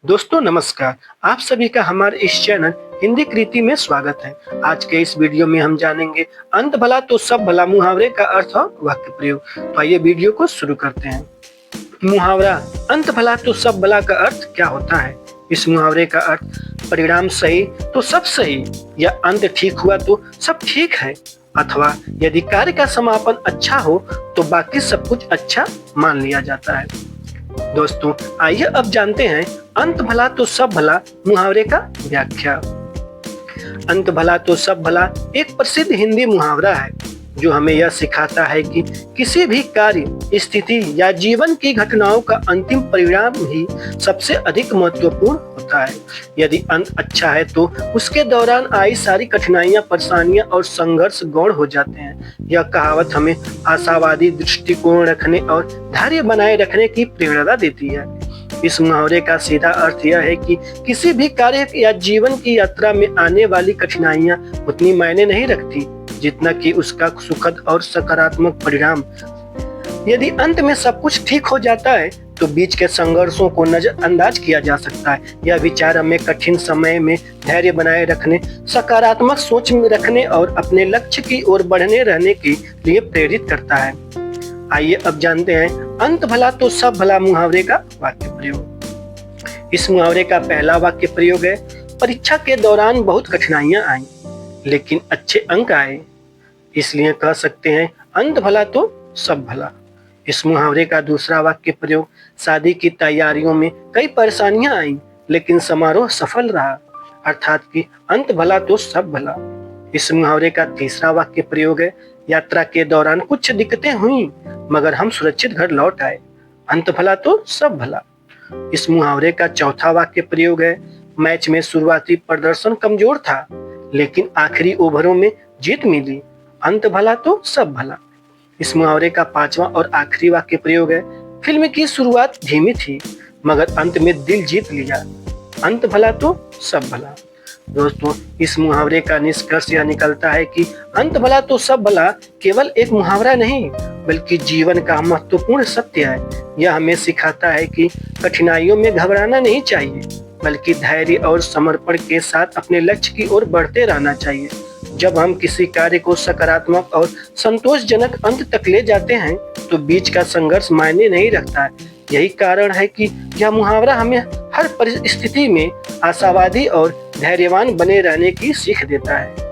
दोस्तों नमस्कार। आप सभी का हमारे इस चैनल हिंदी कृति में स्वागत है। आज के इस वीडियो में हम जानेंगे अंत भला तो सब भला मुहावरे का अर्थ और वाक्य प्रयोग। तो आइए वीडियो को शुरू करते हैं। मुहावरा अंत भला तो सब भला का अर्थ क्या होता है? इस मुहावरे का अर्थ परिणाम सही तो सब सही, या अंत ठीक हुआ तो सब ठीक है, अथवा यदि कार्य का समापन अच्छा हो तो बाकी सब कुछ अच्छा मान लिया जाता है। दोस्तों आइए अब जानते हैं अंत भला तो सब भला मुहावरे का व्याख्या। अंत भला तो सब भला एक प्रसिद्ध हिंदी मुहावरा है जो हमें यह सिखाता है कि किसी भी कार्य, स्थिति या जीवन की घटनाओं का अंतिम परिणाम ही सबसे अधिक महत्वपूर्ण होता है। यदि अंत अच्छा है तो उसके दौरान आई सारी कठिनाइयां, परेशानियां और संघर्ष गौण हो जाते हैं। यह कहावत हमें आशावादी दृष्टिकोण रखने और धैर्य बनाए रखने की प्रेरणा देती है। इस मुहावरे का सीधा अर्थ यह है कि किसी भी कार्य या जीवन की यात्रा में आने वाली कठिनाइयां उतनी मायने नहीं रखती जितना कि उसका सुखद और सकारात्मक परिणाम। यदि अंत में सब कुछ ठीक हो जाता है तो बीच के संघर्षों को नजरअंदाज किया जा सकता है। यह विचार हमें कठिन समय में धैर्य बनाए रखने, सकारात्मक सोच में रखने और अपने लक्ष्य की ओर बढ़ने रहने के लिए प्रेरित करता है। आइए अब जानते हैं अंत भला तो सब भला मुहावरे का वाक्य प्रयोग। इस मुहावरे का पहला वाक्य प्रयोग है, परीक्षा के दौरान बहुत कठिनाइयां आई लेकिन अच्छे अंक आए, इसलिए कह सकते हैं अंत भला तो सब भला। इस मुहावरे का दूसरा वाक्य प्रयोग, शादी की तैयारियों में कई परेशानियां आई लेकिन समारोह सफल रहा, अर्थात कि अंत भला तो सब भला। इस मुहावरे का तीसरा वाक्य प्रयोग है, यात्रा के दौरान कुछ दिक्कतें हुई मगर हम सुरक्षित घर लौट आए, अंत भला तो सब भला। इस मुहावरे का चौथा वाक्य प्रयोग है, मैच में शुरुआती प्रदर्शन कमजोर था लेकिन आखिरी ओवरों में जीत मिली, अंत भला तो सब भला। इस मुहावरे का पांचवा और आखिरी वाक्य प्रयोग है, फिल्म की शुरुआत धीमी थी मगर अंत में दिल जीत लिया, अंत भला तो सब भला। दोस्तों इस मुहावरे का निष्कर्ष यह निकलता है कि अंत भला तो सब भला केवल एक मुहावरा नहीं बल्कि जीवन का महत्वपूर्ण सत्य है। यह हमें सिखाता है कि कठिनाइयों में घबराना नहीं चाहिए बल्कि धैर्य और समर्पण के साथ अपने लक्ष्य की ओर बढ़ते रहना चाहिए। जब हम किसी कार्य को सकारात्मक और संतोषजनक अंत तक ले जाते हैं तो बीच का संघर्ष मायने नहीं रखता है। यही कारण है कि यह मुहावरा हमें हर परिस्थिति में आशावादी और धैर्यवान बने रहने की सीख देता है।